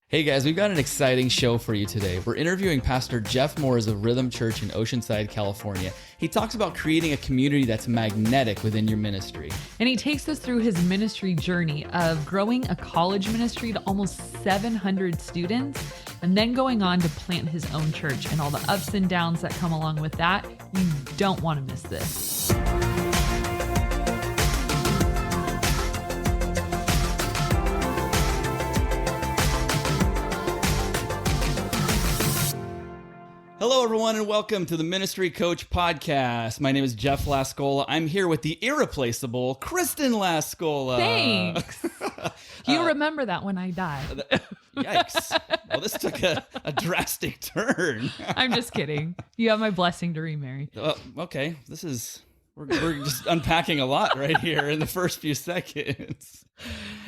Hey guys, we've got an exciting show for you today. We're interviewing Pastor Jeff Moores of Rhythm Church in Oceanside, California. He talks about creating a community that's magnetic within your ministry. And he takes us through his ministry journey of growing a college ministry to almost 700 students, and then going on to plant his own church and all the ups and downs that come along with that. You don't want to miss this. Hello, everyone, and welcome to the Ministry Coach Podcast. My name is Jeff Lascola. I'm here with the irreplaceable Kristen Lascola. Thanks. You remember that when I die. Yikes. Well, this took a drastic turn. I'm just kidding. You have my blessing to remarry. Okay, we're just unpacking a lot right here in the first few seconds.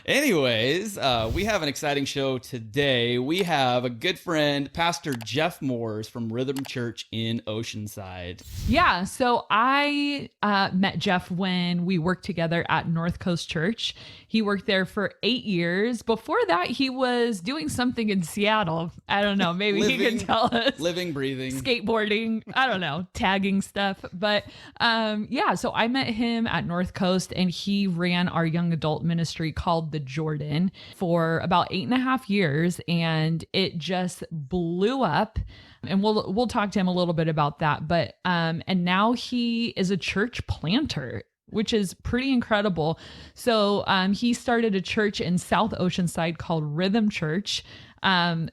Anyways, we have an exciting show today. We have a good friend, Pastor Jeff Moores from Rhythm Church in Oceanside. Yeah, so I met Jeff when we worked together at North Coast Church. He worked there for 8 years. Before that, he was doing something in Seattle. I don't know, maybe he can tell us. Living, breathing. Skateboarding, I don't know, tagging stuff. But yeah, so I met him at North Coast, and he ran our young adult ministry called The Jordan for about 8.5 years, and it just blew up. And we'll talk to him a little bit about that. But and now he is a church planter, which is pretty incredible. So he started a church in South Oceanside called Rhythm Church. To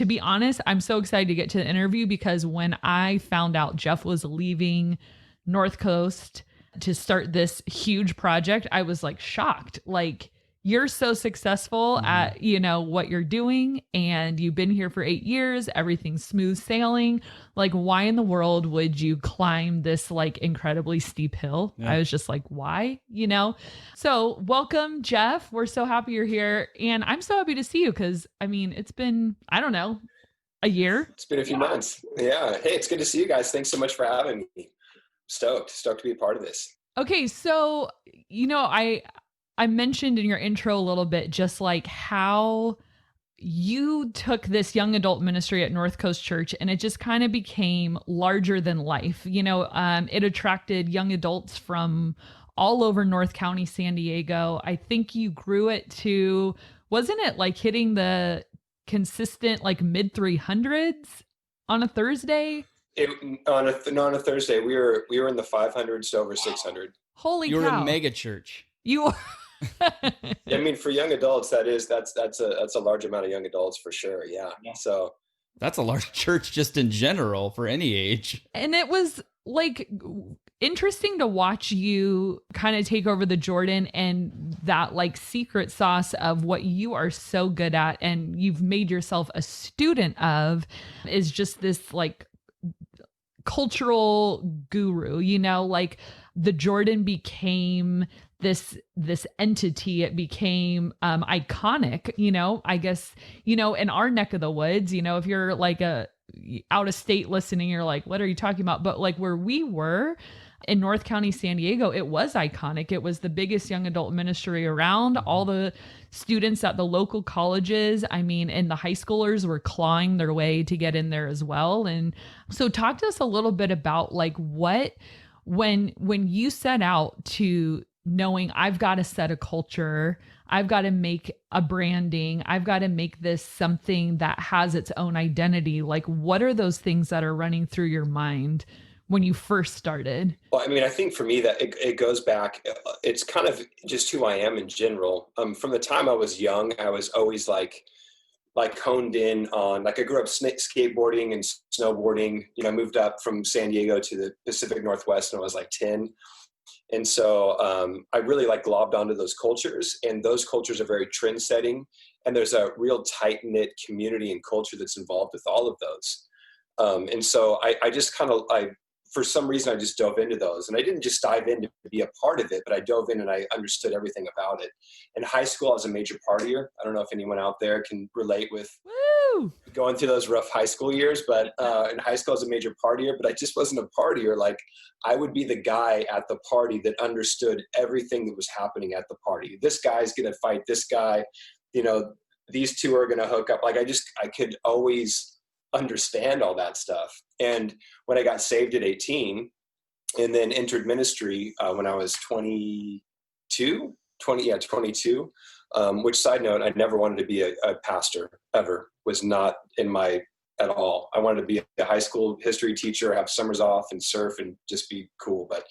be honest, I'm so excited to get to the interview because when I found out Jeff was leaving North Coast to start this huge project, I was like shocked. Like, you're so successful at, what you're doing, and you've been here for 8 years, everything's smooth sailing. Like, why in the world would you climb this like incredibly steep hill? Yeah. I was just like, why? So welcome, Jeff. We're so happy you're here. And I'm so happy to see you because it's been, I don't know, a year. It's been a few months. Yeah. Hey, it's good to see you guys. Thanks so much for having me. Stoked to be a part of this. Okay. So, I mentioned in your intro a little bit, just like how you took this young adult ministry at North Coast Church and it just kind of became larger than life. It attracted young adults from all over North County, San Diego. I think you grew it to, wasn't it like hitting the consistent like mid 300s on a Thursday? On a Thursday, we were in the 500s to over 600. Holy cow. You were a mega church. You are. For young adults, that's a large amount of young adults for sure. Yeah. So that's a large church just in general for any age. And it was like interesting to watch you kind of take over the Jordan and that like secret sauce of what you are so good at and you've made yourself a student of is just this like cultural guru, like the Jordan became this entity. It became iconic, I guess, in our neck of the woods, if you're like out of state listening, you're like, what are you talking about? But like where we were in North County, San Diego, it was iconic. It was the biggest young adult ministry around. All the students at the local colleges, and the high schoolers were clawing their way to get in there as well. And so talk to us a little bit about like when you set out to knowing I've got to set a culture, I've got to make a branding, I've got to make this something that has its own identity. Like, what are those things that are running through your mind when you first started? Well, I think for me that it goes back, it's kind of just who I am in general. From the time I was young, I was always like honed in on, like I grew up skateboarding and snowboarding. I moved up from San Diego to the Pacific Northwest when I was like 10. And so I really like globbed onto those cultures, and those cultures are very trend setting. And there's a real tight knit community and culture that's involved with all of those. And so I just for some reason, I just dove into those, and I didn't just dive in to be a part of it, but I dove in and I understood everything about it. In high school, I was a major partier. I don't know if anyone out there can relate with going through those rough high school years, but in high school, I was a major partier, but I just wasn't a partier. Like, I would be the guy at the party that understood everything that was happening at the party. This guy's going to fight this guy, these two are going to hook up. Like I could always understand all that stuff. And when I got saved at 18 and then entered ministry when I was 22, which, side note, I never wanted to be a pastor ever, was not in my, at all. I wanted to be a high school history teacher, have summers off and surf and just be cool. But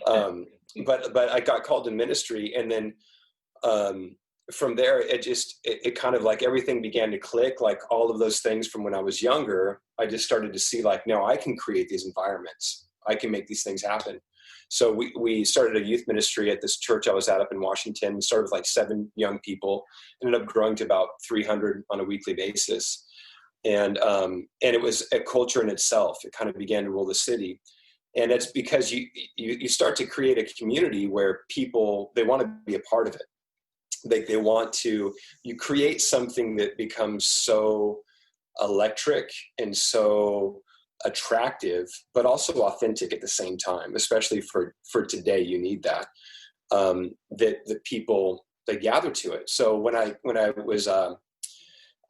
I got called to ministry, and then from there, it kind of like everything began to click. Like all of those things from when I was younger, I just started to see like, no, I can create these environments. I can make these things happen. So we started a youth ministry at this church I was at up in Washington. We started with like 7 young people, ended up growing to about 300 on a weekly basis. And it was a culture in itself. It kind of began to rule the city. And it's because you start to create a community where people, they want to be a part of it. They want to, you create something that becomes so electric and so attractive, but also authentic at the same time, especially for today. You need that, that people, they gather to it. So when I was,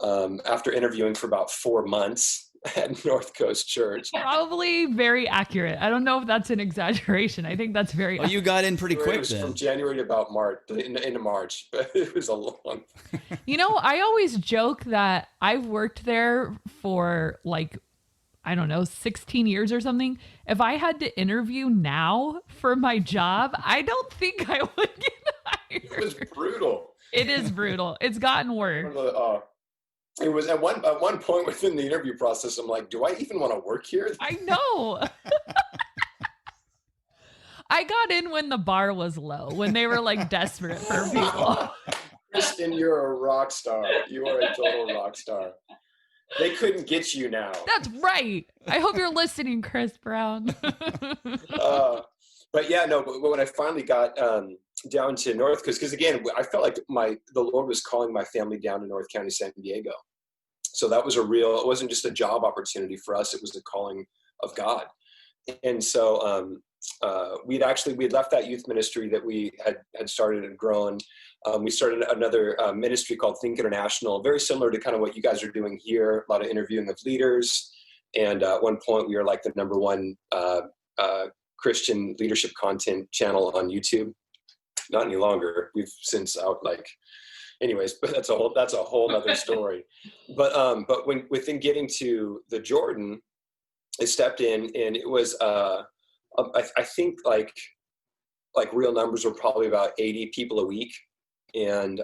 after interviewing for about 4 months at North Coast Church. Probably very accurate. I don't know if that's an exaggeration. I think that's very. Oh, you got in pretty quick then. From January to about March, into March, but it was a long. I always joke that I've worked there for like, I don't know, 16 years or something. If I had to interview now for my job, I don't think I would get hired. It was brutal. It is brutal. It's gotten worse. It was at one point within the interview process, I'm like, do I even want to work here? I know. I got in when the bar was low, when they were like desperate for people. Kristen, you're a rock star. You are a total rock star. They couldn't get you now. That's right. I hope you're listening, Chris Brown. But yeah, no, but when I finally got down to North Coast, because again, I felt like the Lord was calling my family down to North County, San Diego. So that was it wasn't just a job opportunity for us, it was the calling of God. And so we'd left that youth ministry that we had started and grown. We started another ministry called Think International, very similar to kind of what you guys are doing here, a lot of interviewing of leaders. And at one point we were like the #1 Christian leadership content channel on YouTube. Not any longer. We've since anyways, but that's a whole other story. But within getting to the Jordan, I stepped in, and it was I think like real numbers were probably about 80 people a week, and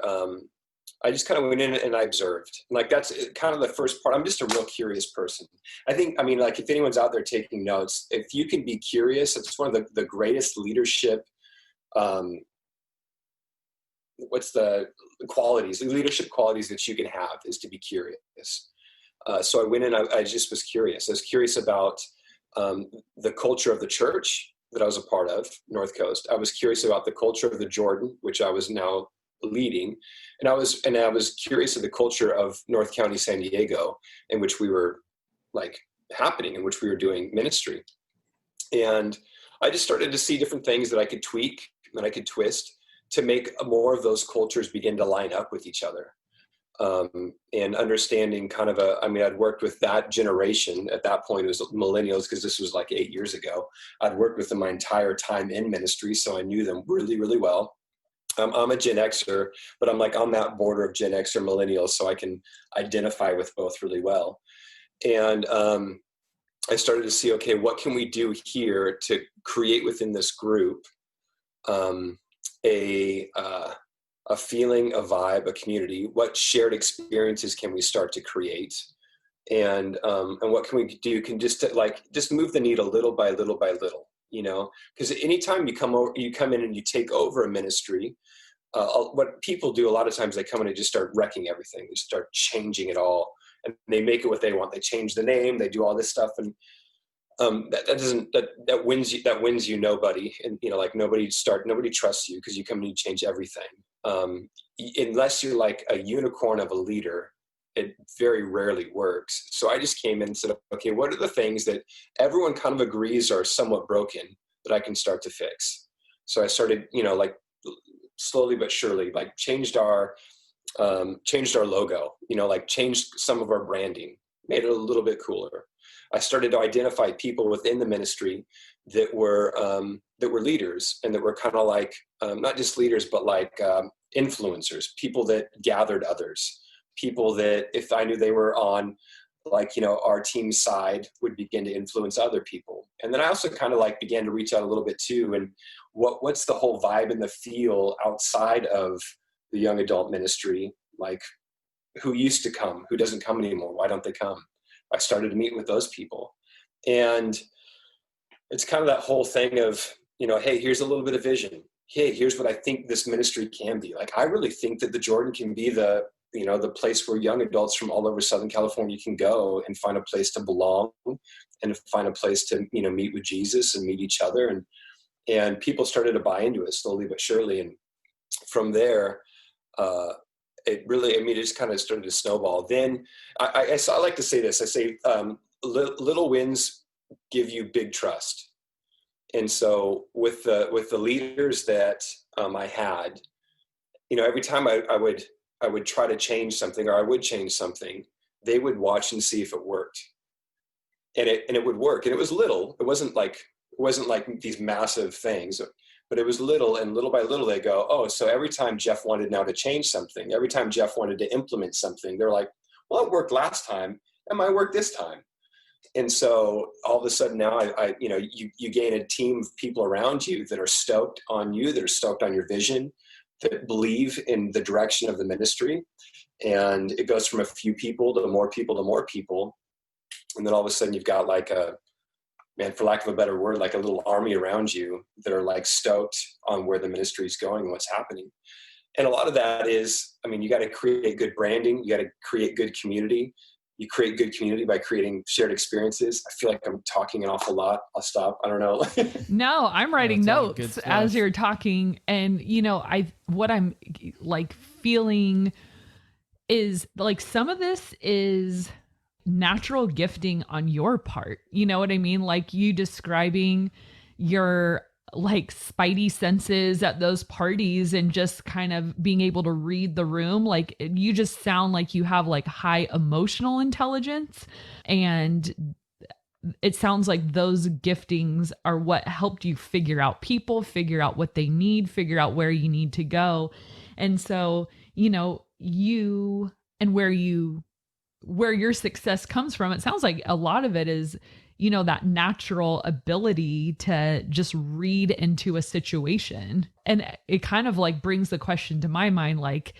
I just kind of went in and I observed. Like that's kind of the first part. I'm just a real curious person. Like if anyone's out there taking notes, if you can be curious, it's one of the greatest leadership. What's the leadership qualities that you can have is to be curious. So I went in, I just was curious. I was curious about the culture of the church that I was a part of, North Coast. I was curious about the culture of the Jordan, which I was now leading. And I was curious of the culture of North County, San Diego, in which we were in which we were doing ministry. And I just started to see different things that I could tweak and I could twist to make more of those cultures begin to line up with each other. And understanding kind of I'd worked with that generation. At that point, it was millennials, because this was like 8 years ago. I'd worked with them my entire time in ministry, so I knew them really, really well. I'm a Gen Xer, but I'm like on that border of Gen X or millennials, so I can identify with both really well. And I started to see, okay, what can we do here to create within this group a feeling, a vibe, a community? What shared experiences can we start to create? And what can we do? Can just move the needle little by little by little, because anytime you come in and you take over a ministry, what people do a lot of times, they come in and just start wrecking everything. They start changing it all, and they make it what they want. They change the name, they do all this stuff. And that wins you nobody. And nobody trusts you, because you come and you change everything. Unless you're like a unicorn of a leader, it very rarely works. So I just came in and said, okay, what are the things that everyone kind of agrees are somewhat broken that I can start to fix? So I started, slowly but surely, changed our changed our logo, like changed some of our branding, made it a little bit cooler. I started to identify people within the ministry that were leaders, and that were kind of like, not just leaders, but like influencers, people that gathered others, people that if I knew they were on like, our team's side, would begin to influence other people. And then I also kind of like began to reach out a little bit too. And what's the whole vibe and the feel outside of the young adult ministry? Like, who used to come, who doesn't come anymore? Why don't they come? I started to meet with those people. And it's kind of that whole thing of, hey, here's a little bit of vision. Hey, here's what I think this ministry can be. Like, I really think that the Jordan can be the place where young adults from all over Southern California can go and find a place to belong, and find a place to, meet with Jesus and meet each other. And people started to buy into it slowly but surely. And from there, it just kind of started to snowball. Then I like to say this, I say, little wins give you big trust. And so with the leaders that I had, every time I would try to change something, or I would change something, they would watch and see if it worked. And it would work. And it was little. It wasn't like these massive things, but it was little, and little by little they go, oh, so every time Jeff wanted now to change something, every time Jeff wanted to implement something, they're like, well, it worked last time, it might work this time. And so all of a sudden now you gain a team of people around you that are stoked on you, that are stoked on your vision, that believe in the direction of the ministry. And it goes from a few people to more people to more people. And then all of a sudden you've got like for lack of a better word, like a little army around you that are like stoked on where the ministry is going and what's happening. And a lot of that is, you got to create good branding. You got to create good community. You create good community by creating shared experiences. I feel like I'm talking an awful lot. I'll stop. I don't know. No, I'm writing notes as you're talking. And, what I'm like feeling is like some of this is natural gifting on your part. You know what I mean? Like you describing your like spidey senses at those parties and just kind of being able to read the room. Like you just sound like you have like high emotional intelligence, and it sounds like those giftings are what helped you figure out people, figure out what they need, figure out where you need to go. And so, you and where your success comes from, it sounds like a lot of it is, that natural ability to just read into a situation. And it kind of like brings the question to my mind, like,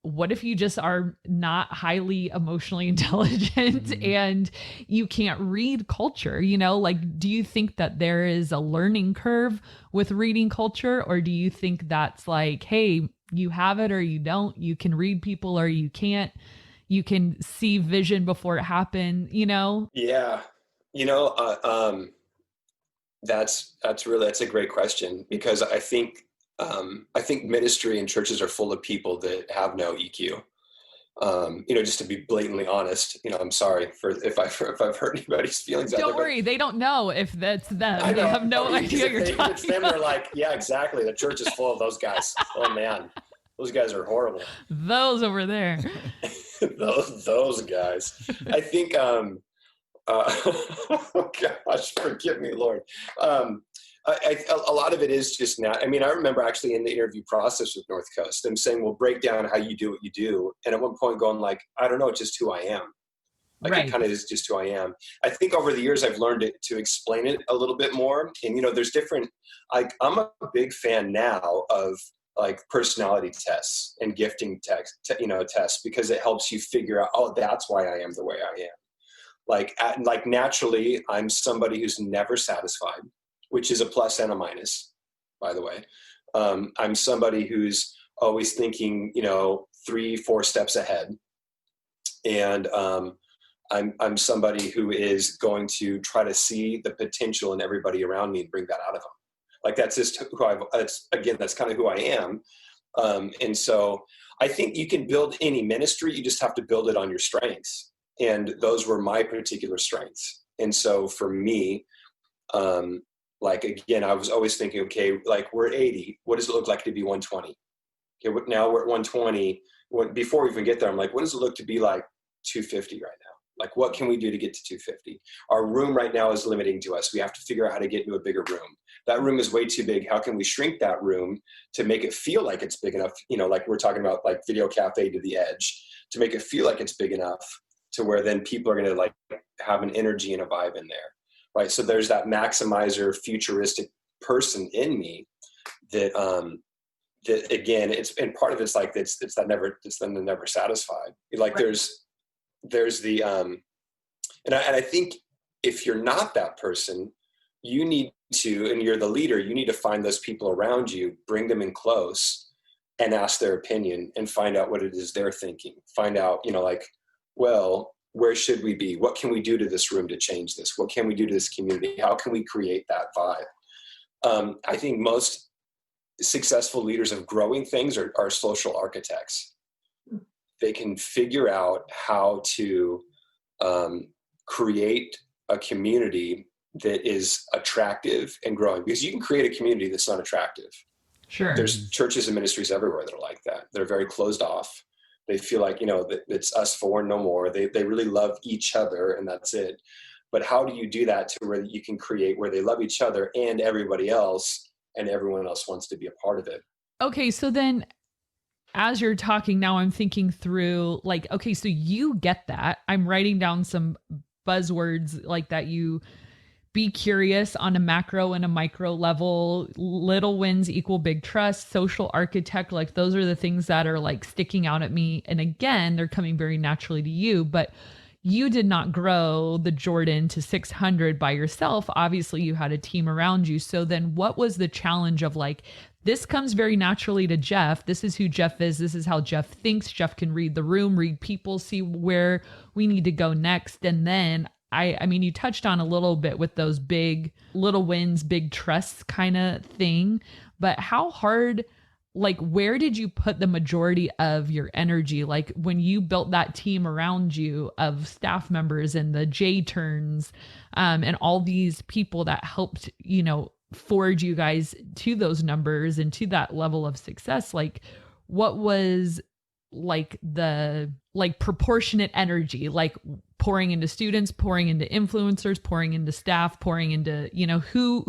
what if you just are not highly emotionally intelligent and you can't read culture? Like, do you think that there is a learning curve with reading culture? Or do you think that's like, hey, you have it or you don't, you can read people or you can't, you can see vision before it happened, Yeah. That's a great question, because I think ministry and churches are full of people that have no EQ. Just to be blatantly honest, I'm sorry if I've hurt anybody's feelings. Don't worry, they don't know if that's them. They have no idea you're talking. It's them. They're like, yeah, exactly. The church is full of those guys. Oh man, those guys are horrible. Those over there. those guys. I think. Oh gosh, forgive me, Lord. A lot of it is just not. I remember actually in the interview process with North Coast, them saying, "Well, break down how you do what you do." And at one point, going like, "I don't know, it's just who I am." Like right. It kind of is just who I am. I think over the years I've learned to explain it a little bit more. And there's different. Like I'm a big fan now of like personality tests and gifting tests, because it helps you figure out, oh, that's why I am the way I am. Like naturally, I'm somebody who's never satisfied, which is a plus and a minus, by the way. I'm somebody who's always thinking, 3-4 steps ahead. And I'm somebody who is going to try to see the potential in everybody around me and bring that out of them. Like that's just that's kind of who I am. And so I think you can build any ministry, you just have to build it on your strengths. And those were my particular strengths. And so for me, like, again, I was always thinking, okay, like we're 80, what does it look like to be 120? Okay, now we're at 120. Before we even get there, I'm like, what does it look to be like 250 right now? Like, what can we do to get to 250? Our room right now is limiting to us. We have to figure out how to get into a bigger room. That room is way too big. How can we shrink that room to make it feel like it's big enough? You know, like we're talking about like Video Cafe to the edge, to make it feel like it's big enough to where then people are going to like have an energy and a vibe in there, right? So there's that maximizer, futuristic person in me that, that again, and part of it's like, it's then the never satisfied. Like Right. there's the, and I think if you're not that person, you need to, and you're the leader, you need to find those people around you, bring them in close and ask their opinion and find out what it is they're thinking. Find out, you know, like, well, where should we be? What can we do to this room to change this? What can we do to this community? How can we create that vibe? I think most successful leaders of growing things are social architects. They can figure out how to create a community that is attractive and growing, because you can create a community that's not attractive. Sure. There's churches and ministries everywhere that are like that. They're very closed off. They feel like, you know, that it's us four, no more. They really love each other and that's it. But how do you do that to where you can create where they love each other and everybody else, and everyone else wants to be a part of it? Okay, so then as you're talking now, I'm thinking through like, okay, so you get that. I'm writing down some buzzwords like that. You be curious on a macro and a micro level, little wins equal big trust, social architect. Like those are the things that are like sticking out at me. And again, they're coming very naturally to you, but you did not grow the Jordan to 600 by yourself. Obviously you had a team around you. So then what was the challenge of like, this comes very naturally to Jeff. This is who Jeff is. This is how Jeff thinks. Jeff can read the room, read people, see where we need to go next. And then I mean, you touched on a little bit with those big little wins, big trusts kind of thing, but how hard, like, where did you put the majority of your energy? Like when you built that team around you of staff members and the J turns, and all these people that helped, you know, forge you guys to those numbers and to that level of success, like what was like the like proportionate energy, like pouring into students, pouring into influencers, pouring into staff, pouring into, you know, who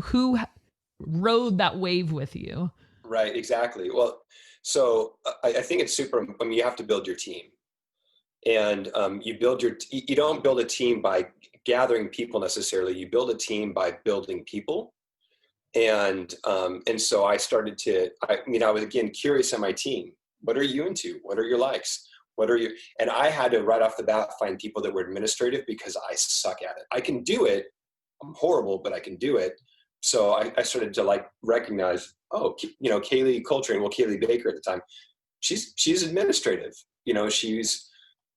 rode that wave with you? Right, exactly. Well, so I think it's super, I mean, you have to build your team. And you don't build a team by gathering people necessarily. You build a team by building people. And so I started to, I was again curious on my team. What are you into? What are your likes? And I had to right off the bat find people that were administrative, because I suck at it. I can do it. I'm horrible, but I can do it. So I started to like recognize, oh, you know, Kaylee Baker at the time, she's administrative. You know, she's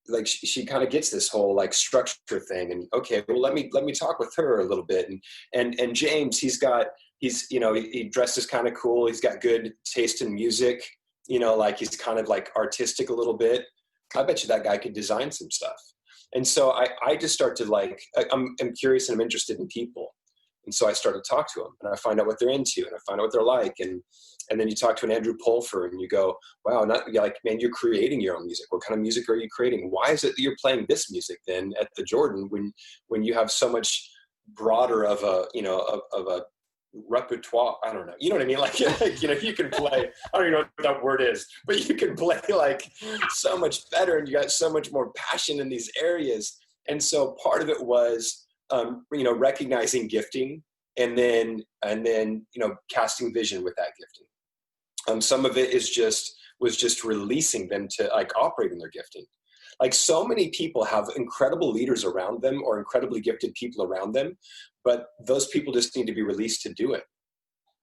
like, she kind of gets this whole like structure thing. And okay, well, let me talk with her a little bit. And James, he's, you know, he dresses kind of cool. He's got good taste in music, you know, like he's kind of like artistic a little bit. I bet you that guy could design some stuff. And so I just start to like, I'm curious and I'm interested in people. And so I started to talk to them and I find out what they're into and I find out what they're like. And then you talk to an Andrew Pulfer and you go, wow, you're like, man, you're creating your own music. What kind of music are you creating? Why is it that you're playing this music then at the Jordan when you have so much broader of a, you know, of a repertoire? I don't know. You know what I mean? Like, you know, you can play, I don't even know what that word is, but you can play like so much better and you got so much more passion in these areas. And so part of it was, you know, recognizing gifting and then, you know, casting vision with that gifting. Some of it was just releasing them to like operate in their gifting. Like so many people have incredible leaders around them or incredibly gifted people around them, but those people just need to be released to do it.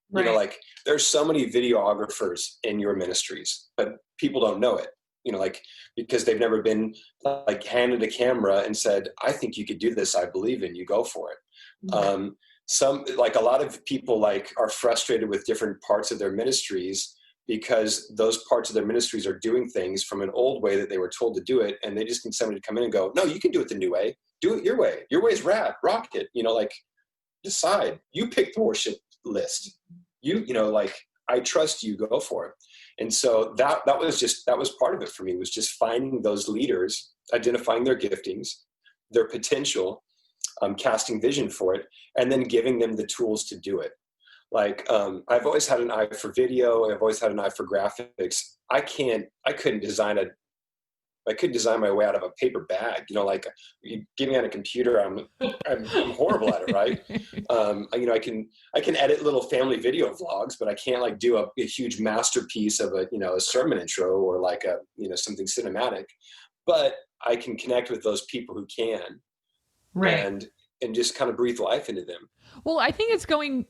Right. You know, like there's so many videographers in your ministries, but people don't know it, you know, like, because they've never been like handed a camera and said, I think you could do this. I believe in you, go for it. Mm-hmm. Some, like a lot of people like are frustrated with different parts of their ministries because those parts of their ministries are doing things from an old way that they were told to do it. And they just need somebody to come in and go, no, you can do it the new way. Do it your way. Your way is rad, rock it. You know, like decide, you pick the worship list. You know, like, I trust you, go for it. And so that was part of it for me, was just finding those leaders, identifying their giftings, their potential, casting vision for it, and then giving them the tools to do it. Like, I've always had an eye for video. I've always had an eye for graphics. I couldn't design my way out of a paper bag. You know, like, you give me on a computer, I'm horrible at it, right? I can edit little family video vlogs, but I can't like do a huge masterpiece of a sermon intro or like something cinematic. But I can connect with those people who can, Right. and just kind of breathe life into them. Well, I think it's going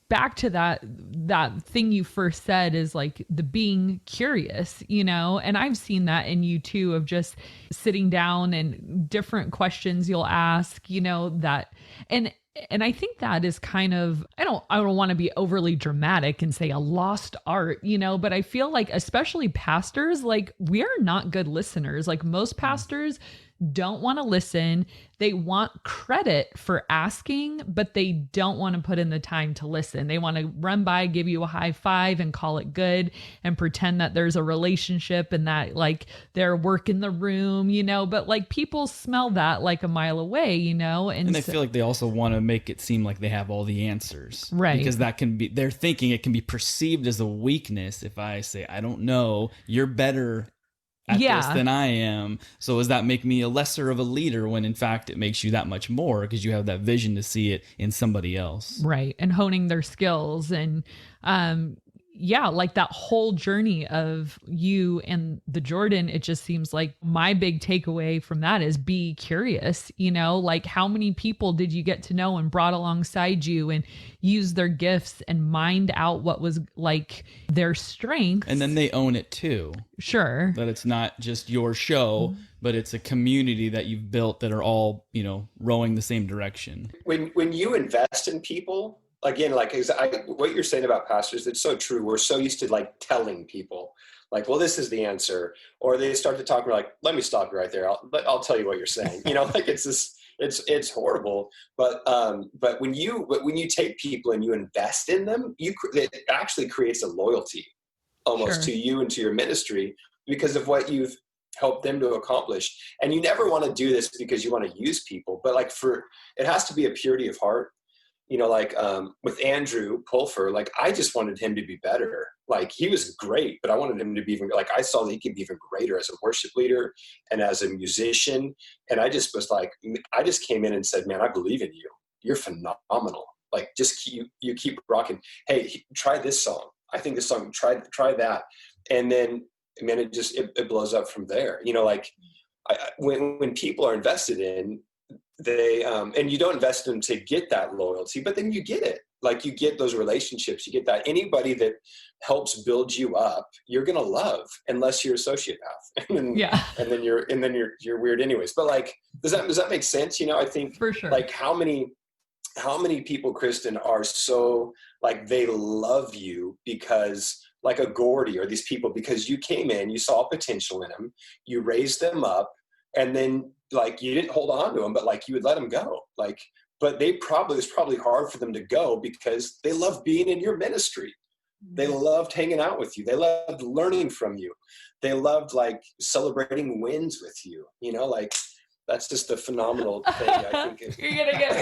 back to that thing you first said, is like the being curious, and I've seen that in you too, of just sitting down and different questions you'll ask, that, and I think that is kind of, I don't want to be overly dramatic and say a lost art, but I feel like especially pastors, like, we are not good listeners. Like, most pastors don't want to listen. They want credit for asking, but they don't want to put in the time to listen. They want to run by, give you a high five and call it good and pretend that there's a relationship and that like they're work in the room, but like people smell that like a mile away, and they feel like they also want to make it seem like they have all the answers. Right. Because that can be, they're thinking it can be perceived as a weakness if I say, I don't know, you're better at this than I am. So does that make me a lesser of a leader, when in fact it makes you that much more, because you have that vision to see it in somebody else. Right. And honing their skills. And like that whole journey of you and the Jordan, it just seems like my big takeaway from that is be curious, like how many people did you get to know and brought alongside you and use their gifts and mind out what was like their strengths. And then they own it too. Sure. That it's not just your show, but it's a community that you've built that are all, rowing the same direction. When you invest in people, again, like what you're saying about pastors, it's so true. We're so used to like telling people like, well, this is the answer. Or they start to talk, we're like, let me stop you right there. I'll tell you what you're saying. Like it's horrible. But when you take people and you invest in them, it actually creates a loyalty almost to you and to your ministry because of what you've helped them to accomplish. And you never want to do this because you want to use people, but like it has to be a purity of heart. With Andrew Pulfer, like I just wanted him to be better. Like he was great, but I wanted him to be even, like I saw that he could be even greater as a worship leader and as a musician. And I just was like, I just came in and said, man, I believe in you. You're phenomenal. Like just you keep rocking. Hey, try this song. I think this song, try that. And then, man, it blows up from there. When people are invested in, they and you don't invest in them to get that loyalty, but then you get it. Like you get those relationships, you get that. Anybody that helps build you up, you're gonna love, unless you're a sociopath. And then you're weird anyways. But like, does that make sense? I think for sure. Like how many people, Kristen, are so like they love you because like a Gordy or these people, because you came in, you saw potential in them, you raised them up, and then like you didn't hold on to them, but like you would let them go. Like, but it's probably hard for them to go because they love being in your ministry. They loved hanging out with you. They loved learning from you. They loved like celebrating wins with you. Like that's just a phenomenal thing. I think you're gonna get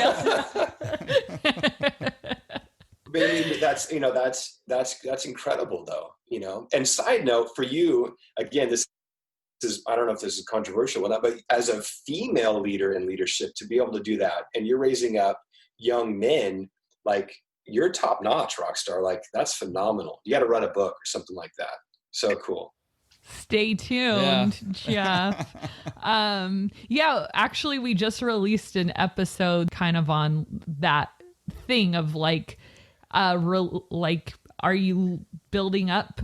maybe that's incredible though. And side note for you, again, this is, I don't know if this is controversial or not, but as a female leader in leadership, to be able to do that, and you're raising up young men, like you're top notch, rock star. Like that's phenomenal. You got to write a book or something like that. So cool. Stay tuned. Yeah. Actually we just released an episode kind of on that thing of like, are you building up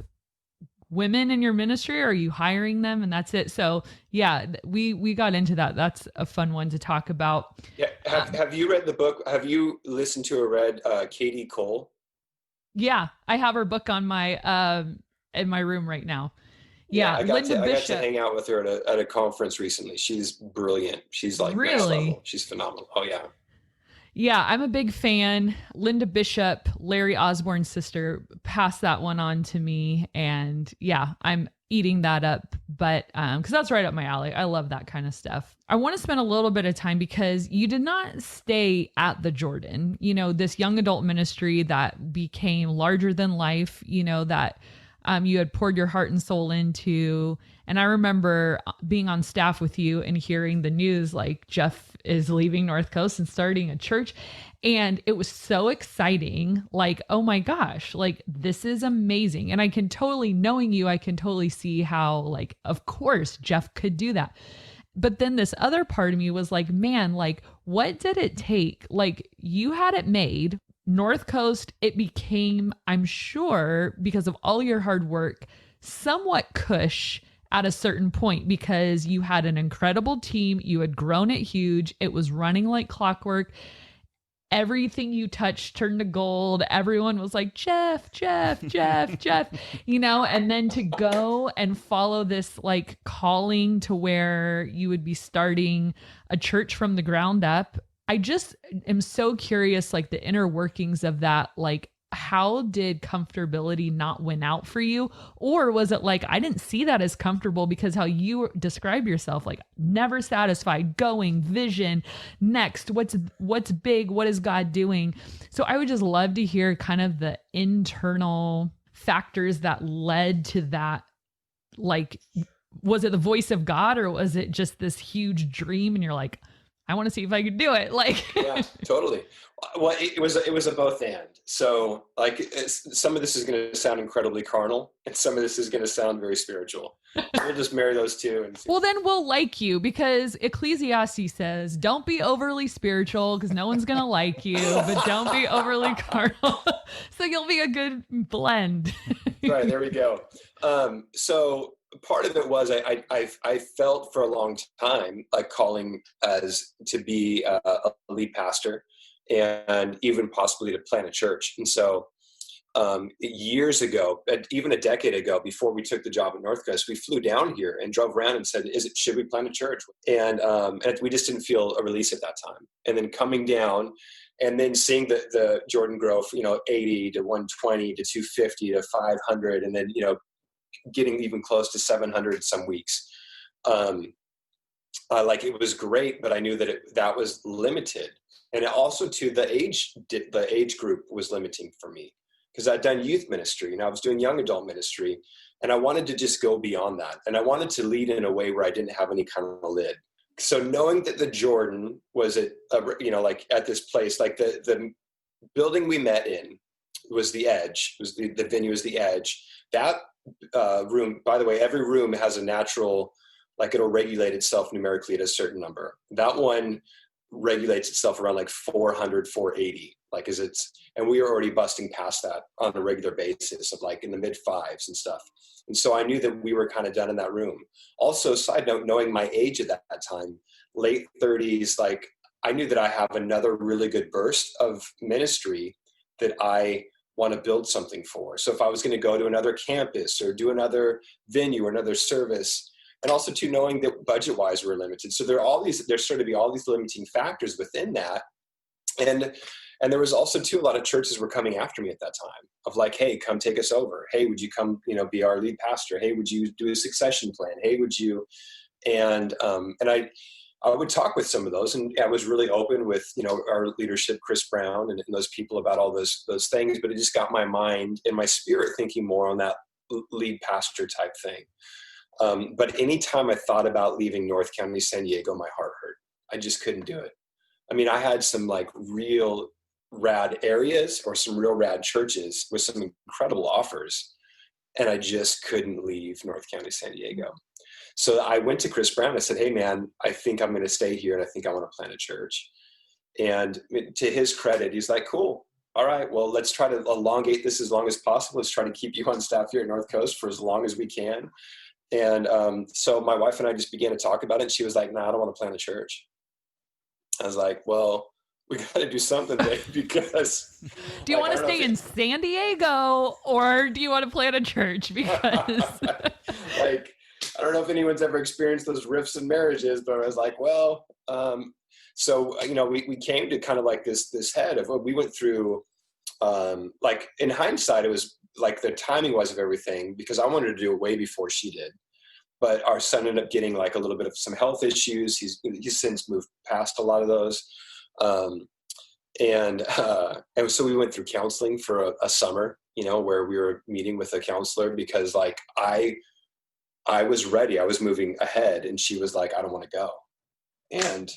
women in your ministry, or are you hiring them? And that's it. So yeah, we got into that. That's a fun one to talk about. Yeah. Have you read the book? Have you listened to or read Katie Cole? Yeah. I have her book on my, in my room right now. Yeah. I got to hang out with her at a conference recently. She's brilliant. She's like, really? next level. She's phenomenal. Oh yeah. Yeah, I'm a big fan. Linda Bishop, Larry Osborne's sister, passed that one on to me. And yeah, I'm eating that up. But because that's right up my alley. I love that kind of stuff. I want to spend a little bit of time because you did not stay at the Jordan, this young adult ministry that became larger than life, that you had poured your heart and soul into. And I remember being on staff with you and hearing the news, like Jeff is leaving North Coast and starting a church. And it was so exciting. Like, oh my gosh, like this is amazing. And I can totally, knowing you, I can totally see how, like, of course, Jeff could do that. But then this other part of me was like, man, like, what did it take? Like, you had it made. North Coast, it became, I'm sure, because of all your hard work, somewhat cush at a certain point because you had an incredible team. You had grown it huge. It was running like clockwork. Everything you touched turned to gold. Everyone was like, Jeff, Jeff, Jeff, Jeff, and then to go and follow this like calling to where you would be starting a church from the ground up. I just am so curious, like the inner workings of that. Like, how did comfortability not win out for you? Or was it like, I didn't see that as comfortable because how you describe yourself, like never satisfied, going, vision, next, what's big, what is God doing? So I would just love to hear kind of the internal factors that led to that. Like, was it the voice of God or was it just this huge dream? And you're like, I want to see if I could do it. Like, yeah, totally. Well, it was a both and. So like some of this is going to sound incredibly carnal and some of this is going to sound very spiritual. We'll just marry those two. And well, then we'll like you because Ecclesiastes says, don't be overly spiritual because no one's going to like you, but don't be overly carnal. So you'll be a good blend. Right. There we go. So part of it was I felt for a long time like calling as to be a lead pastor and even possibly to plant a church. And so years ago, even a decade ago, before we took the job at North Coast, we flew down here and drove around and said, should we plant a church? And we just didn't feel a release at that time. And then coming down and then seeing the Jordan grow, 80 to 120 to 250 to 500, and then, getting even close to 700 some weeks. Like it was great, but I knew that that was limited. And also too, the age group was limiting for me because I'd done youth ministry and I was doing young adult ministry and I wanted to just go beyond that. And I wanted to lead in a way where I didn't have any kind of lid. So knowing that the Jordan was like at this place, like the building we met in was the Edge, was the venue was the Edge. That room, by the way, every room has a natural, like it'll regulate itself numerically at a certain number. That one regulates itself around like 400, 480, and we were already busting past that on a regular basis of like in the mid fives and stuff. And so I knew that we were kind of done in that room. Also, side note, knowing my age at that time, late 30s, like I knew that I have another really good burst of ministry that I want to build something for. So if I was going to go to another campus or do another venue or another service, and also too knowing that budget-wise we're limited. So there's sort of be all these limiting factors within that. And there was also too, a lot of churches were coming after me at that time of like, hey, come take us over. Hey, would you come, be our lead pastor? Hey, would you do a succession plan? Hey, would you? And I would talk with some of those, and I was really open with, our leadership, Chris Brown and those people about all those things, but it just got my mind and my spirit thinking more on that lead pastor type thing. But anytime I thought about leaving North County, San Diego, my heart hurt. I just couldn't do it. I mean, I had some like real rad areas or some real rad churches with some incredible offers, and I just couldn't leave North County, San Diego. So I went to Chris Brown. I said, hey man, I think I'm going to stay here and I think I want to plant a church. And to his credit, he's like, cool. All right, well, let's try to elongate this as long as possible. Let's try to keep you on staff here at North Coast for as long as we can. And so my wife and I just began to talk about it. And she was like, no, I don't want to plant a church. I was like, well, we got to do something, babe, because. Do you want to stay in San Diego or do you want to plant a church? Because. I don't know if anyone's ever experienced those rifts in marriages, but I was like, well, so, you know, we came to kind of like this head of what we went through. Like in hindsight, it was like the timing was of everything, because I wanted to do it way before she did. But our son ended up getting like a little bit of some health issues. He's since moved past a lot of those. And so we went through counseling for a summer, you know, where we were meeting with a counselor, because like I was ready. I was moving ahead, and she was like, I don't want to go. And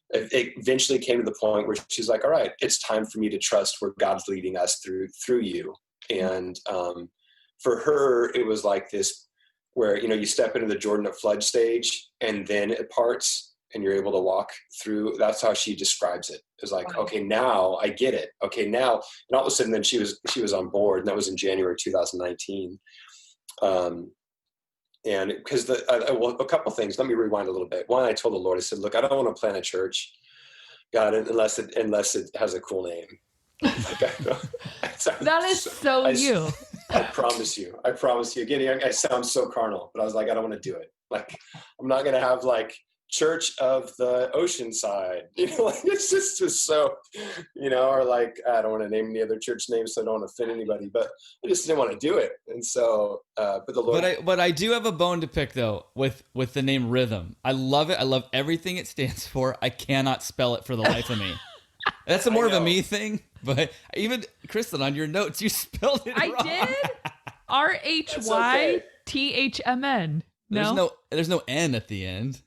it eventually came to the point where she's like, all right, it's time for me to trust where God's leading us through you. And for her, it was like this, where, you know, you step into the Jordan at flood stage, and then it parts and you're able to walk through. That's how she describes it. It's like, okay, now I get it. Okay, now, and all of a sudden then she was on board, and that was in January 2019. And because well, a couple things, let me rewind a little bit. One, I told the Lord, I said, look, I don't want to plant a church, God, unless it has a cool name. That is so you. I promise you. Again, I sound so carnal, but I was like, I don't want to do it. Like, I'm not going to have like Church of the Oceanside, you know, like it's just so, you know, or like, I don't want to name any other church names, so I don't want to offend anybody, but I just didn't want to do it. And so, but the Lord. But I do have a bone to pick though with the name Rhythm. I love it. I love everything it stands for. I cannot spell it for the life of me. That's more of a me thing. But even Kristen, on your notes, you spelled it wrong. I did. RHYTHMN. No, there's no N at the end.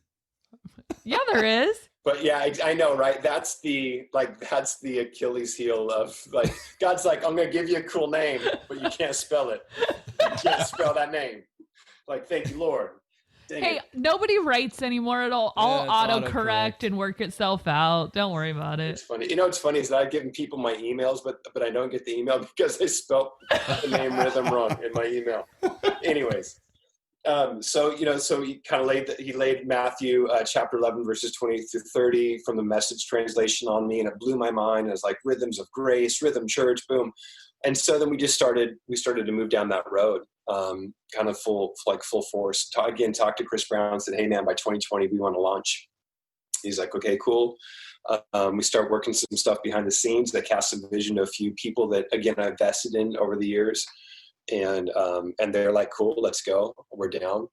Yeah, there is. But yeah, I know, right? That's the Achilles heel of like, God's like, I'm going to give you a cool name, but you can't spell it. You can't spell that name. Like, thank you, Lord. Dang hey, it. Nobody writes anymore at all. I'll autocorrect and work itself out. Don't worry about it. It's funny. You know what's funny is that I've given people my emails, but I don't get the email because I spelled the name Rhythm wrong in my email. Anyways. So he kind of laid Matthew chapter 11 verses 20 through 30 from the Message translation on me, and it blew my mind. It was like rhythms of grace, rhythm church, boom. And so then we started to move down that road, kind of full force. Talk to Chris Brown, said, hey man, by 2020 we want to launch. He's like, okay, cool. We start working some stuff behind the scenes that cast some vision to a few people that, again, I invested in over the years. And they're like, cool, let's go. We're down.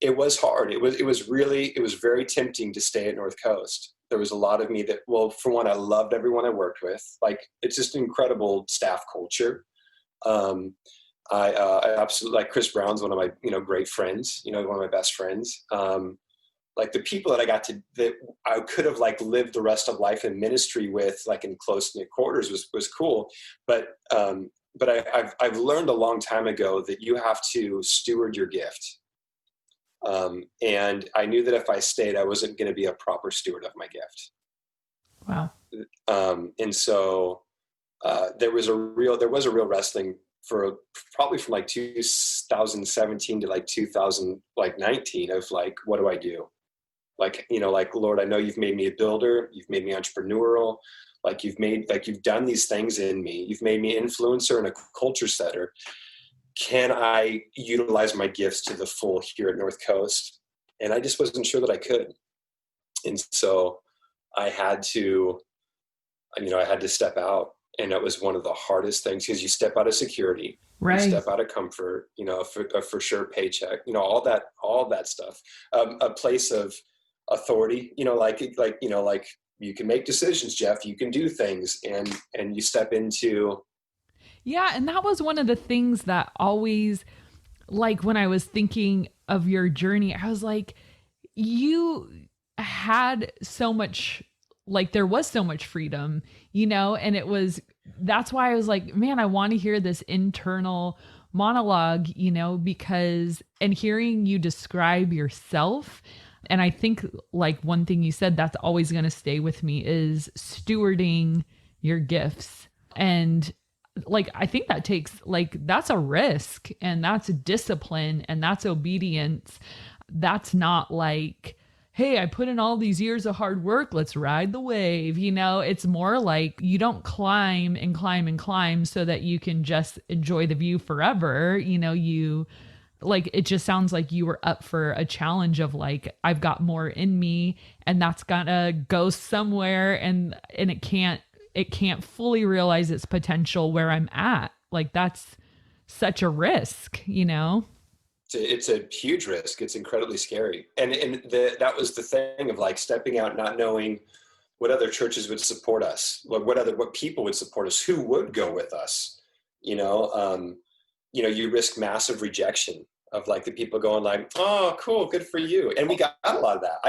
It was hard. It was very tempting to stay at North Coast. There was a lot of me that, well, for one, I loved everyone I worked with. Like, it's just an incredible staff culture. I absolutely, like, Chris Brown's one of my, great friends, one of my best friends. Like the people that that I could have like lived the rest of life in ministry with, like in close knit quarters was cool. But I've learned a long time ago that you have to steward your gift. And I knew that if I stayed, I wasn't going to be a proper steward of my gift. Wow. And so there was a real wrestling for probably from like 2017 to like 2019 of like, what do I do? Like, like, Lord, I know you've made me a builder. You've made me entrepreneurial. Like you've done these things in me. You've made me influencer and a culture setter. Can I utilize my gifts to the full here at North Coast? And I just wasn't sure that I could. And so I had to step out. And that was one of the hardest things, because you step out of security, right? You step out of comfort, for sure paycheck, all that stuff, a place of authority, like you can make decisions, Jeff, you can do things, and you step into. Yeah. And that was one of the things that always, like, when I was thinking of your journey, I was like, you had so much, like, there was so much freedom, and that's why I was like, man, I want to hear this internal monologue, because, and hearing you describe yourself. And I think, like, one thing you said that's always going to stay with me is stewarding your gifts. And like, I think that takes, like, that's a risk, and that's discipline, and that's obedience. That's not like, hey, I put in all these years of hard work, let's ride the wave. It's more like you don't climb and climb and climb so that you can just enjoy the view forever. You like, it just sounds like you were up for a challenge of like, I've got more in me and that's gonna go somewhere, and it can't fully realize its potential where I'm at. Like, that's such a risk, you know? It's a huge risk. It's incredibly scary. And that was the thing of like stepping out, not knowing what other churches would support us, what people would support us, who would go with us. You risk massive rejection of like the people going like, oh, cool, good for you. And we got a lot of that.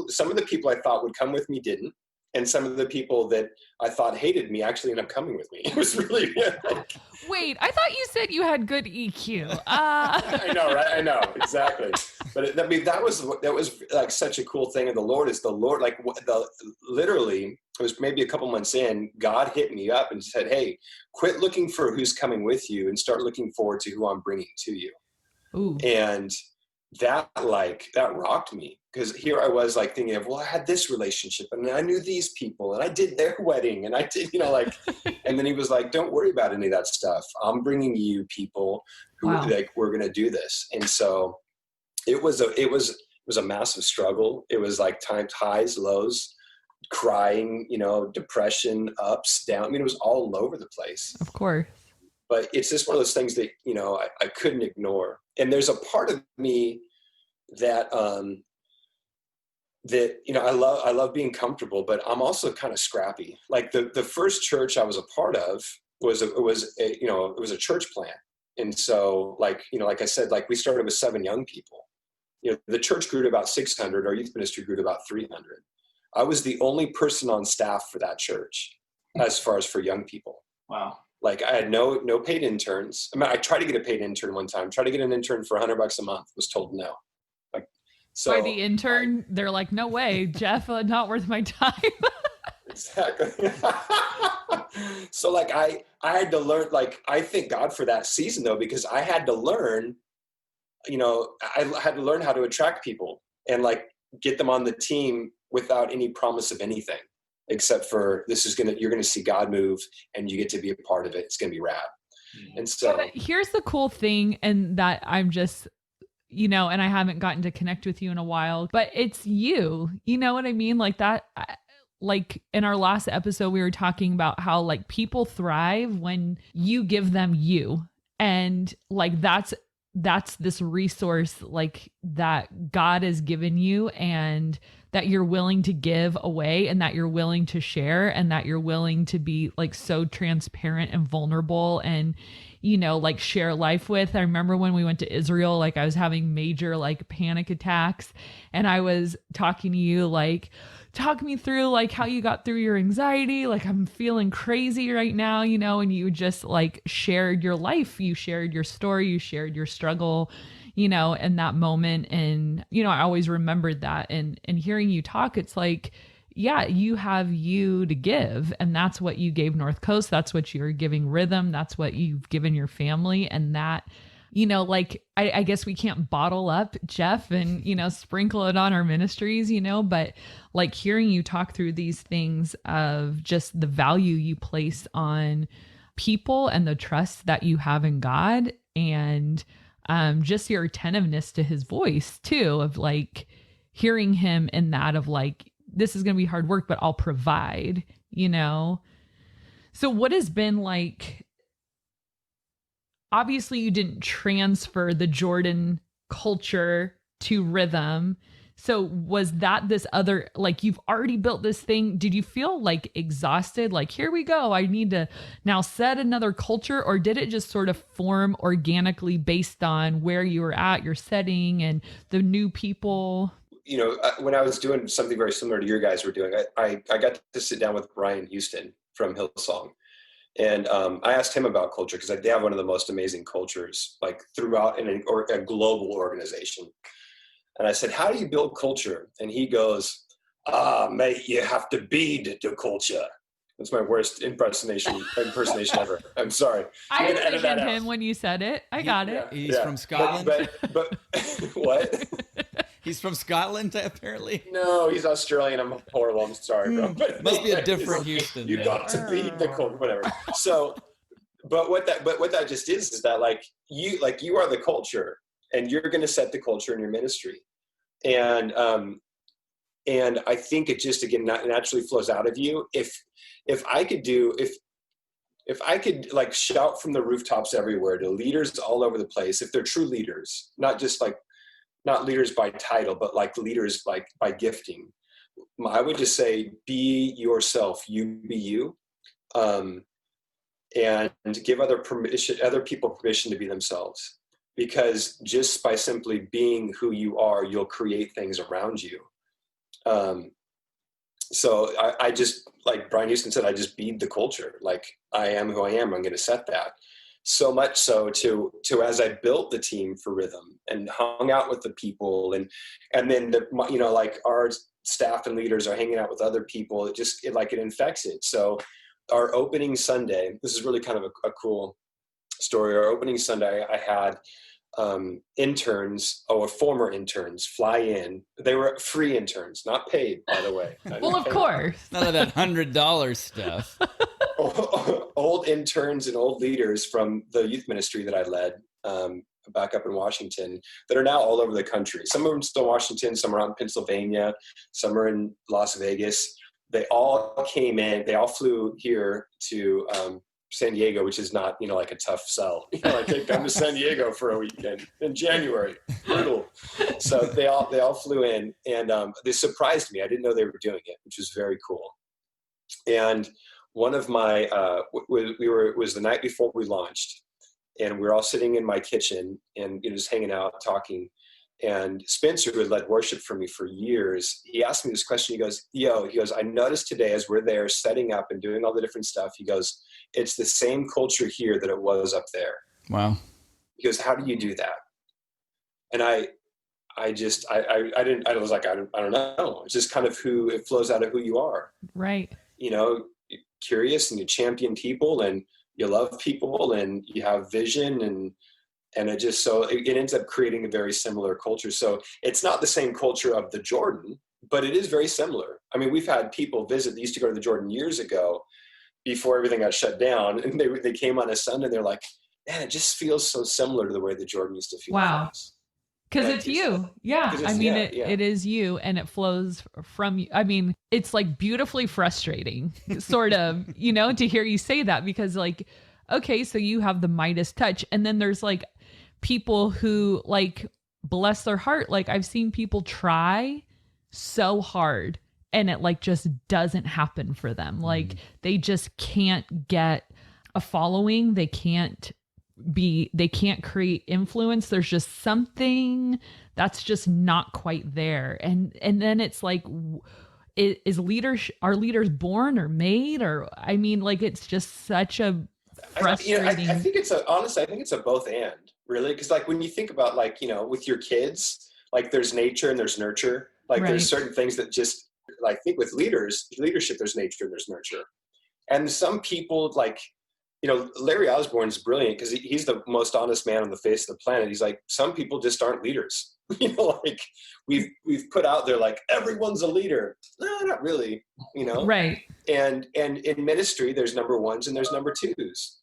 Some of the people I thought would come with me didn't. And some of the people that I thought hated me actually ended up coming with me. It was really like, wait, I thought you said you had good EQ. I know, right? I know, exactly. But that was like such a cool thing of the Lord, like literally, it was maybe a couple months in, God hit me up and said, hey, quit looking for who's coming with you and start looking forward to who I'm bringing to you. Ooh. And that rocked me, because here I was like thinking of, well, I had this relationship and I knew these people and I did their wedding and I did, and then he was like, don't worry about any of that stuff. I'm bringing you people who like, we're going to do this. And so it was a massive struggle. It was like times highs, lows, crying, depression, ups, down. I mean, it was all over the place. Of course. But it's just one of those things that, I couldn't ignore. And there's a part of me that, I love being comfortable, but I'm also kind of scrappy. Like the first church I was a part of was a church plant. And so like I said, like we started with 7 young people. The church grew to about 600. Our youth ministry grew to about 300. I was the only person on staff for that church as far as for young people. Wow. Like I had no paid interns. I mean, I tried to get a paid intern one time, tried to get an intern for $100 a month, was told no. Like, so by the intern, they're like, no way, Jeff, not worth my time. Exactly. So like I had to learn, like, I thank God for that season though, because I had to learn, I had to learn how to attract people and like get them on the team without any promise of anything. Except for you're going to see God move and you get to be a part of it. It's going to be rad. And so here's the cool thing. And that I'm just, and I haven't gotten to connect with you in a while, but it's you know what I mean? Like that, like in our last episode, we were talking about how like people thrive when you give them you. And like, that's this resource like that God has given you, and that you're willing to give away, and that you're willing to share, and that you're willing to be like so transparent and vulnerable and, like share life with. I remember when we went to Israel, like I was having major like panic attacks, and I was talking to you, like, talk me through like how you got through your anxiety. Like I'm feeling crazy right now, and you just like shared your life. You shared your story, you shared your struggle, in that moment. And, I always remembered that, and hearing you talk, it's like, yeah, you have you to give. And that's what you gave North Coast. That's what you're giving Rhythm. That's what you've given your family. And that, like, I guess we can't bottle up Jeff and, sprinkle it on our ministries, but like hearing you talk through these things of just the value you place on people and the trust that you have in God, and just your attentiveness to his voice too, of like hearing him in that of like, this is going to be hard work, but I'll provide, So what has been like, obviously you didn't transfer the Jordan culture to Rhythm. So was that this other, like you've already built this thing? Did you feel like exhausted? Like, here we go, I need to now set another culture? Or did it just sort of form organically based on where you were at, your setting, and the new people? When I was doing something very similar to your guys were doing, I got to sit down with Brian Houston from Hillsong. And I asked him about culture, because they have one of the most amazing cultures, like throughout a global organization. And I said, how do you build culture? And he goes, mate, you have to be the culture. That's my worst impersonation ever. I'm sorry. I envisioned him when you said it. I got it. He's from Scotland. But what? He's from Scotland, apparently. No, he's Australian. I'm horrible. I'm sorry, bro. But must be a different Houston. You got to be the culture, whatever. So, but what that just is that like you are the culture, and you're going to set the culture in your ministry. And I think it just, again, naturally flows out of you. If I could like shout from the rooftops everywhere to leaders all over the place, if they're true leaders, not leaders by title, but like leaders like by gifting, I would just say, be yourself, you be you, and give other people permission to be themselves. Because just by simply being who you are, you'll create things around you. So I just, like Brian Houston said, I just be the culture. Like, I am who I am. I'm going to set that. So much so to as I built the team for Rhythm and hung out with the people, and then like our staff and leaders are hanging out with other people. It infects it. So our opening Sunday, this is really kind of a cool story. Our opening Sunday, I had former interns fly in. They were free interns, not paid, by the way. Well, of course. None of that $100 stuff. Old interns and old leaders from the youth ministry that I led back up in Washington that are now all over the country. Some of them still in Washington, some are out in Pennsylvania, some are in Las Vegas. They all came in. They all flew here to San Diego, which is not, like a tough sell. Like, they come to San Diego for a weekend in January, brutal. So they all flew in, and they surprised me. I didn't know they were doing it, which was very cool. And one of my, it was the night before we launched, and we were all sitting in my kitchen and just hanging out, talking. And Spencer, who had led worship for me for years, he asked me this question. He goes, I noticed today as we're there setting up and doing all the different stuff, he goes, it's the same culture here that it was up there. Wow. He goes, how do you do that? And I was like, I don't know. It's just kind of it flows out of who you are. Right. Curious, and you champion people, and you love people, and you have vision, and it ends up creating a very similar culture. So it's not the same culture of the Jordan, but it is very similar. I mean, we've had people visit that used to go to the Jordan years ago before everything got shut down, and they came on a Sunday, and they're like, man, it just feels so similar to the way the Jordan used to feel. Wow. Because it's you. Yeah. I mean, it is you, and it flows from you. I mean, it's like beautifully frustrating, sort of, to hear you say that, because like, okay, so you have the Midas touch, and then there's like people who, like, bless their heart. Like, I've seen people try so hard, and it like just doesn't happen for them. Like, they just can't get a following. They can't create influence. There's just something that's just not quite there. And then it's like, are leaders born or made? Or, I mean, like, it's just such a frustrating. I think it's honestly, I think it's a both and, really. Cause like, when you think about, like, with your kids, like, there's nature and there's nurture. Like, there's certain things that just, I think with leadership, there's nature and there's nurture. And some people, like, Larry Osborne's brilliant because he's the most honest man on the face of the planet. He's like, some people just aren't leaders. Like, we've put out there, like, everyone's a leader. No, not really, Right. And in ministry, there's number ones and there's number twos.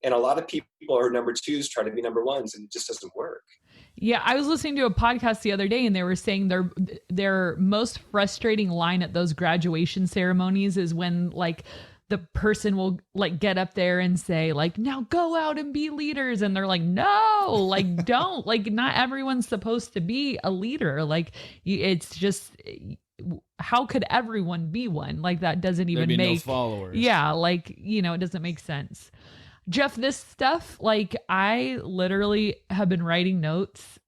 And a lot of people are number twos, try to be number ones, and it just doesn't work. Yeah, I was listening to a podcast the other day, and they were saying their most frustrating line at those graduation ceremonies is when, like, the person will, like, get up there and say, like, now go out and be leaders. And they're like, no, like, don't, like, not everyone's supposed to be a leader. Like, it's just, how could everyone be one? Like, that doesn't even make no followers. Yeah. Like, it doesn't make sense. Jeff, this stuff, like, I literally have been writing notes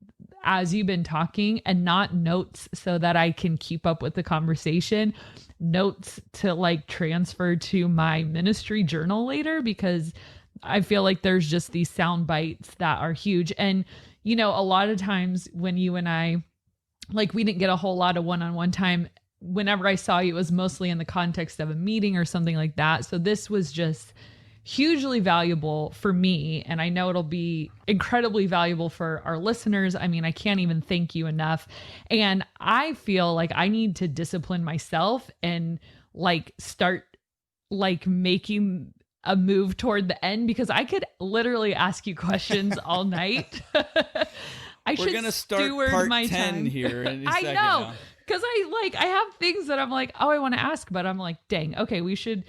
as you've been talking, and not notes so that I can keep up with the conversation, notes to, like, transfer to my ministry journal later, because I feel like there's just these sound bites that are huge. And, a lot of times when you and I, like, we didn't get a whole lot of one-on-one time. Whenever I saw you, it was mostly in the context of a meeting or something like that. So this was just hugely valuable for me, and I know it'll be incredibly valuable for our listeners. I mean, I can't even thank you enough. And I feel like I need to discipline myself and, like, start, like, making a move toward the end because I could literally ask you questions all night. We're gonna start part 10 time here in a I second know. now. Because I have things that I'm like, oh, I want to ask, but I'm like, dang, okay, we should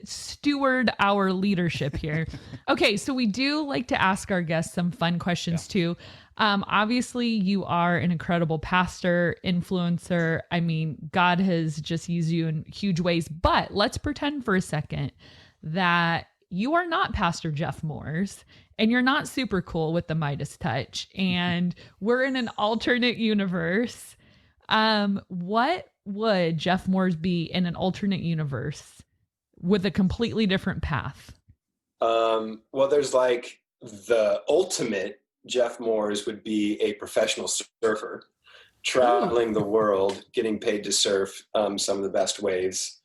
steward our leadership here. Okay, so we do like to ask our guests some fun questions too. Obviously, you are an incredible pastor, influencer. I mean, God has just used you in huge ways. But let's pretend for a second that you are not Pastor Jeff Moores and you're not super cool with the Midas touch, and we're in an alternate universe. What would Jeff Moores be in an alternate universe with a completely different path? Well, there's like the ultimate Jeff Moores would be a professional surfer, traveling the world, getting paid to surf some of the best waves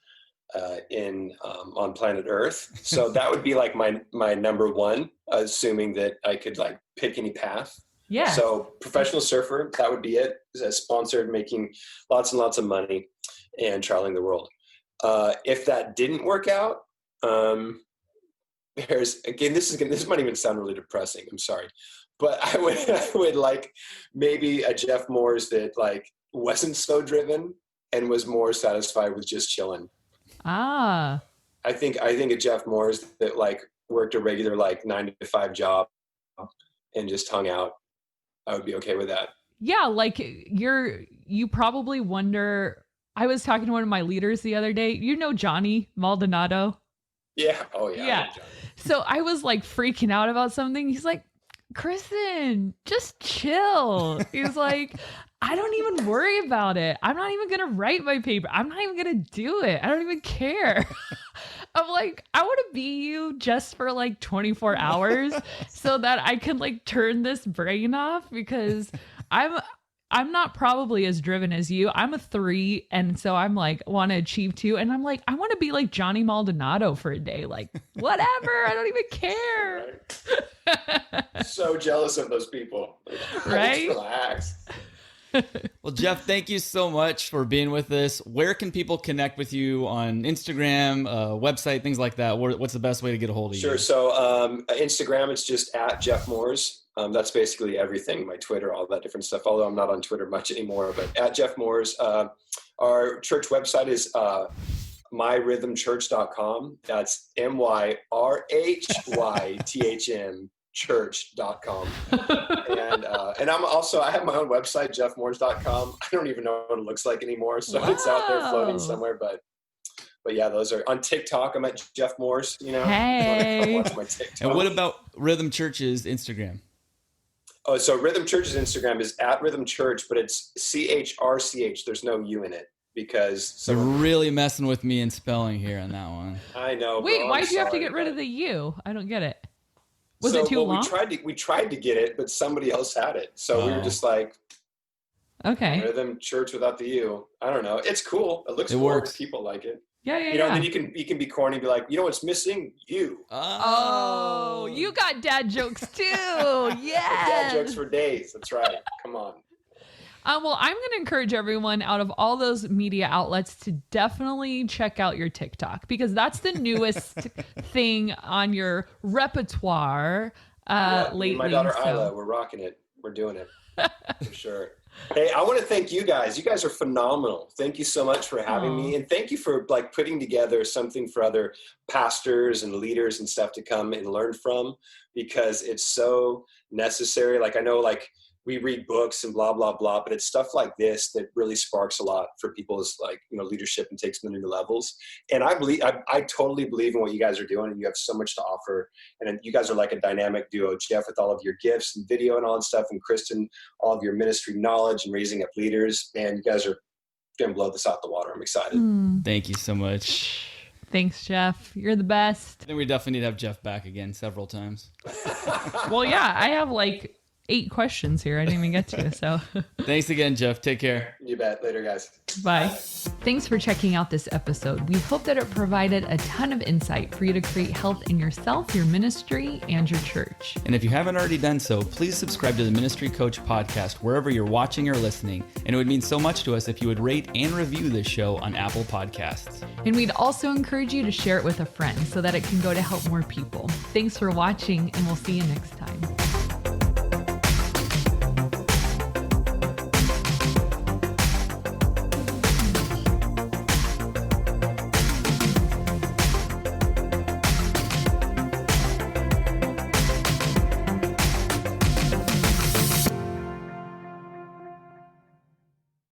on planet Earth. So that would be like my number one, assuming that I could like pick any path. Yeah. So professional surfer, that would be it. Sponsored, making lots and lots of money and traveling the world. If that didn't work out, this might even sound really depressing. I'm sorry, but I would like maybe a Jeff Moores that like wasn't so driven and was more satisfied with just chilling. I think a Jeff Moores that like worked a regular like 9-to-5 job and just hung out. I would be okay with that. Yeah, like you probably wonder. I was talking to one of my leaders the other day. You know Johnny Maldonado? Yeah. Oh yeah. Yeah. So I was like freaking out about something. He's like, Kristen, just chill. He's like, I don't even worry about it. I'm not even gonna write my paper. I'm not even gonna do it. I don't even care. I'm like, I want to be you just for like 24 hours so that I can like turn this brain off, because I'm not probably as driven as you. I'm a 3. And so I'm like, want to achieve 2. And I'm like, I want to be like Johnny Maldonado for a day. Like, whatever. I don't even care. So jealous of those people. Right? Just relax. Well, Jeff, thank you so much for being with us. Where can people connect with you on Instagram, website, things like that? What's the best way to get a hold of you? Sure. So Instagram, it's just at Jeff Moores. That's basically everything, my Twitter, all that different stuff, although I'm not on Twitter much anymore, but at Jeff Moores. Our church website is myrhythmchurch.com. That's MYRHYTHM church.com. And I have my own website, jeffmoores.com. I don't even know what it looks like anymore, so It's out there floating somewhere, but yeah, those are on TikTok. I'm at Jeff Moores, Hey. Watch my TikTok. And what about Rhythm Church's Instagram? Oh, so Rhythm Church's Instagram is at Rhythm Church, but it's CHRCH. There's no U in it because They're really messing with me in spelling here on that one. I know. Wait, why did you have to get rid of the U? I don't get it. Was it too long? We tried to get it, but somebody else had it. So we were just like, okay, Rhythm Church without the U. I don't know. It's cool. It looks cool. Works. People like it. Yeah. And then you can be corny and be like, you know what's missing? You. Oh, you got dad jokes too. Yeah. Dad jokes for days. That's right. Come on. Well, I'm going to encourage everyone out of all those media outlets to definitely check out your TikTok, because that's the newest thing on your repertoire lately. My daughter Isla, we're rocking it. We're doing it for sure. Hey, I want to thank you guys. You guys are phenomenal. Thank you so much for having me, and thank you for like putting together something for other pastors and leaders and stuff to come and learn from, because it's so necessary. Like I know, like we read books and blah, blah, blah, but it's stuff like this that really sparks a lot for people's leadership and takes them to new levels. And I totally believe in what you guys are doing, and you have so much to offer. And you guys are like a dynamic duo, Jeff, with all of your gifts and video and all that stuff, and Kristen, all of your ministry knowledge and raising up leaders. Man, you guys are going to blow this out the water. I'm excited. Thank you so much. Thanks, Jeff. You're the best. I think we definitely need to have Jeff back again several times. Well, yeah, I have like 8 questions here I didn't even get to. So Thanks again, Jeff. Take care. You bet. Later, guys. bye. Thanks for checking out this episode. We hope that it provided a ton of insight for you to create health in yourself, your ministry, and your church. And if you haven't already done so, please subscribe to the Ministry Coach podcast wherever you're watching or listening. And it would mean so much to us if you would rate and review this show on Apple Podcasts. And we'd also encourage you to share it with a friend so that it can go to help more people. Thanks for watching, and we'll see you next time.